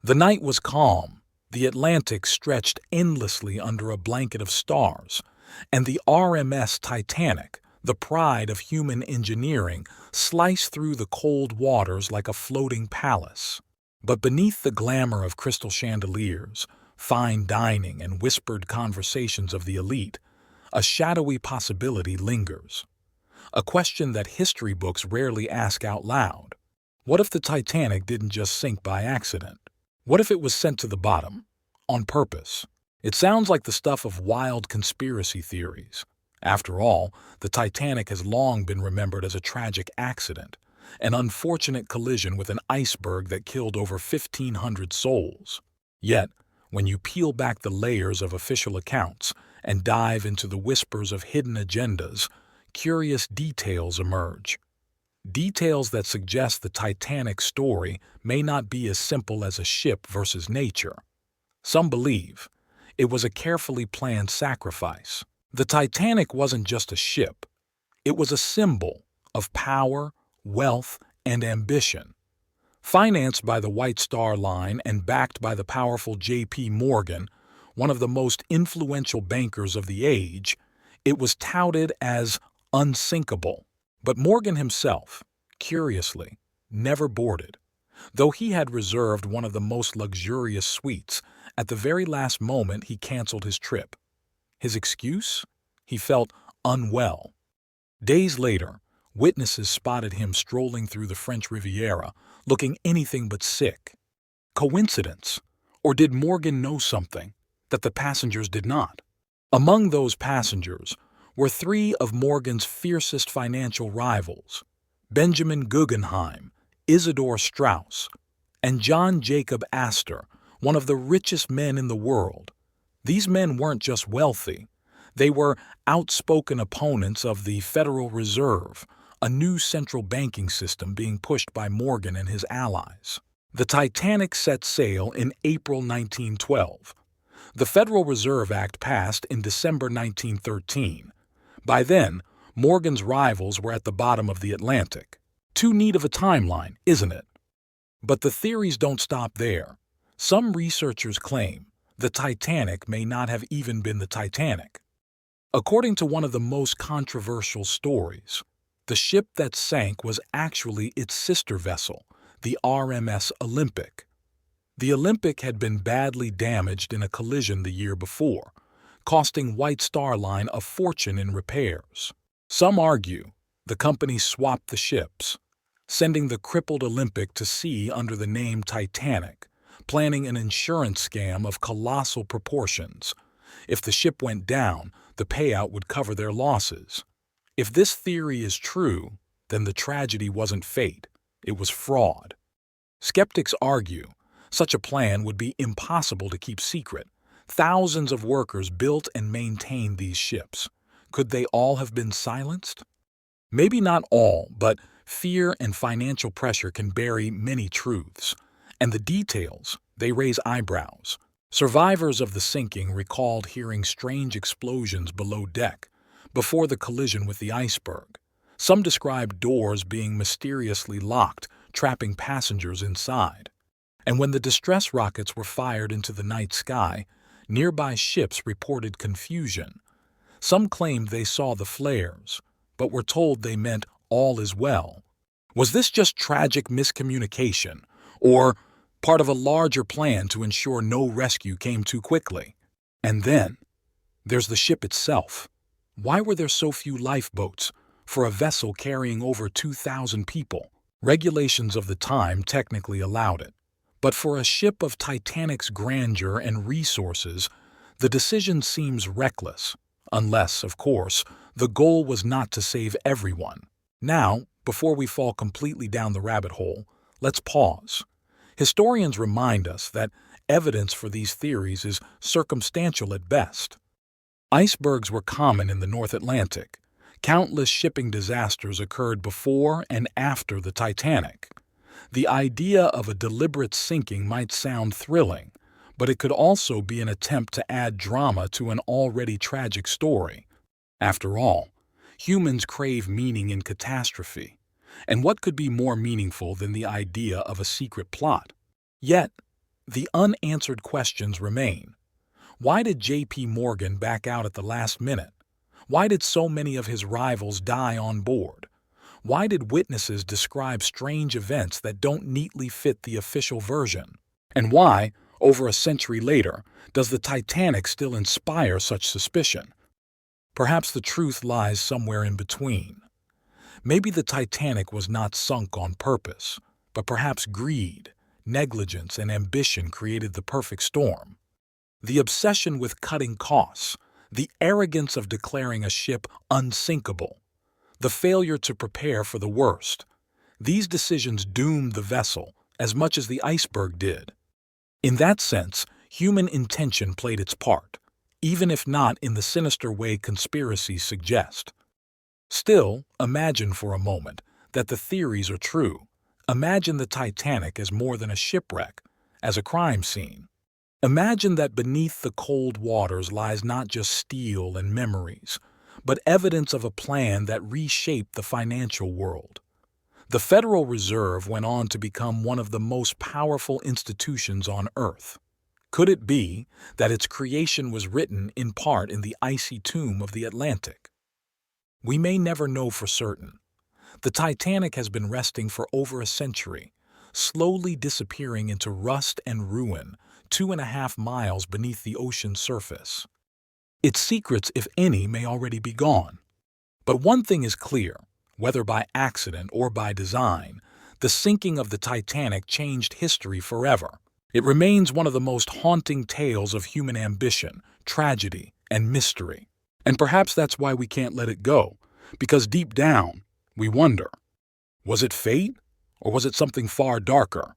The night was calm, the Atlantic stretched endlessly under a blanket of stars, and the RMS Titanic, the pride of human engineering, sliced through the cold waters like a floating palace. But beneath the glamour of crystal chandeliers, fine dining, and whispered conversations of the elite, a shadowy possibility lingers. A question that history books rarely ask out loud. What if the Titanic didn't just sink by accident? What if it was sent to the bottom, on purpose? It sounds like the stuff of wild conspiracy theories. After all, the Titanic has long been remembered as a tragic accident, an unfortunate collision with an iceberg that killed over 1,500 souls. Yet, when you peel back the layers of official accounts and dive into the whispers of hidden agendas, curious details emerge. Details that suggest the Titanic story may not be as simple as a ship versus nature. Some believe it was a carefully planned sacrifice. The Titanic wasn't just a ship. It was a symbol of power, wealth, and ambition. Financed by the White Star Line and backed by the powerful J.P. Morgan, one of the most influential bankers of the age, it was touted as unsinkable. But Morgan himself, curiously, never boarded. Though he had reserved one of the most luxurious suites, at the very last moment he canceled his trip. His excuse? He felt unwell. Days later, witnesses spotted him strolling through the French Riviera, looking anything but sick. Coincidence? Or did Morgan know something that the passengers did not? Among those passengers were three of Morgan's fiercest financial rivals: Benjamin Guggenheim, Isidor Straus, and John Jacob Astor, one of the richest men in the world. These men weren't just wealthy. They were outspoken opponents of the Federal Reserve, a new central banking system being pushed by Morgan and his allies. The Titanic set sail in April 1912. The Federal Reserve Act passed in December 1913. By then, Morgan's rivals were at the bottom of the Atlantic. Too neat of a timeline, isn't it? But the theories don't stop there. Some researchers claim the Titanic may not have even been the Titanic. According to one of the most controversial stories, the ship that sank was actually its sister vessel, the RMS Olympic. The Olympic had been badly damaged in a collision the year before, costing White Star Line a fortune in repairs. Some argue the company swapped the ships, sending the crippled Olympic to sea under the name Titanic, planning an insurance scam of colossal proportions. If the ship went down, the payout would cover their losses. If this theory is true, then the tragedy wasn't fate, it was fraud. Skeptics argue such a plan would be impossible to keep secret. Thousands of workers built and maintained these ships. Could they all have been silenced? Maybe not all, but fear and financial pressure can bury many truths. And the details, they raise eyebrows. Survivors of the sinking recalled hearing strange explosions below deck, before the collision with the iceberg. Some described doors being mysteriously locked, trapping passengers inside. And when the distress rockets were fired into the night sky, nearby ships reported confusion. Some claimed they saw the flares, but were told they meant all is well. Was this just tragic miscommunication, or part of a larger plan to ensure no rescue came too quickly? And then, there's the ship itself. Why were there so few lifeboats for a vessel carrying over 2,000 people? Regulations of the time technically allowed it. But for a ship of Titanic's grandeur and resources, the decision seems reckless, unless, of course, the goal was not to save everyone. Now, before we fall completely down the rabbit hole, let's pause. Historians remind us that evidence for these theories is circumstantial at best. Icebergs were common in the North Atlantic. Countless shipping disasters occurred before and after the Titanic. The idea of a deliberate sinking might sound thrilling, but it could also be an attempt to add drama to an already tragic story. After all, humans crave meaning in catastrophe, and what could be more meaningful than the idea of a secret plot? Yet, The unanswered questions remain. Why did J.P. Morgan back out at the last minute? Why did so many of his rivals die on board? Why did witnesses describe strange events that don't neatly fit the official version? And why, over a century later, does the Titanic still inspire such suspicion? Perhaps the truth lies somewhere in between. Maybe the Titanic was not sunk on purpose, but perhaps greed, negligence, and ambition created the perfect storm. The obsession with cutting costs, the arrogance of declaring a ship unsinkable, the failure to prepare for the worst. These decisions doomed the vessel as much as the iceberg did. In that sense, human intention played its part, even if not in the sinister way conspiracies suggest. Still, imagine for a moment that the theories are true. Imagine the Titanic as more than a shipwreck, as a crime scene. Imagine that beneath the cold waters lies not just steel and memories, but evidence of a plan that reshaped the financial world. The Federal Reserve went on to become one of the most powerful institutions on Earth. Could it be that its creation was written in part in the icy tomb of the Atlantic? We may never know for certain. The Titanic has been resting for over a century, slowly disappearing into rust and ruin 2.5 miles beneath the ocean's surface. Its secrets, if any, may already be gone. But one thing is clear, whether by accident or by design, the sinking of the Titanic changed history forever. It remains one of the most haunting tales of human ambition, tragedy, and mystery. And perhaps that's why we can't let it go, because deep down, we wonder, was it fate, or was it something far darker?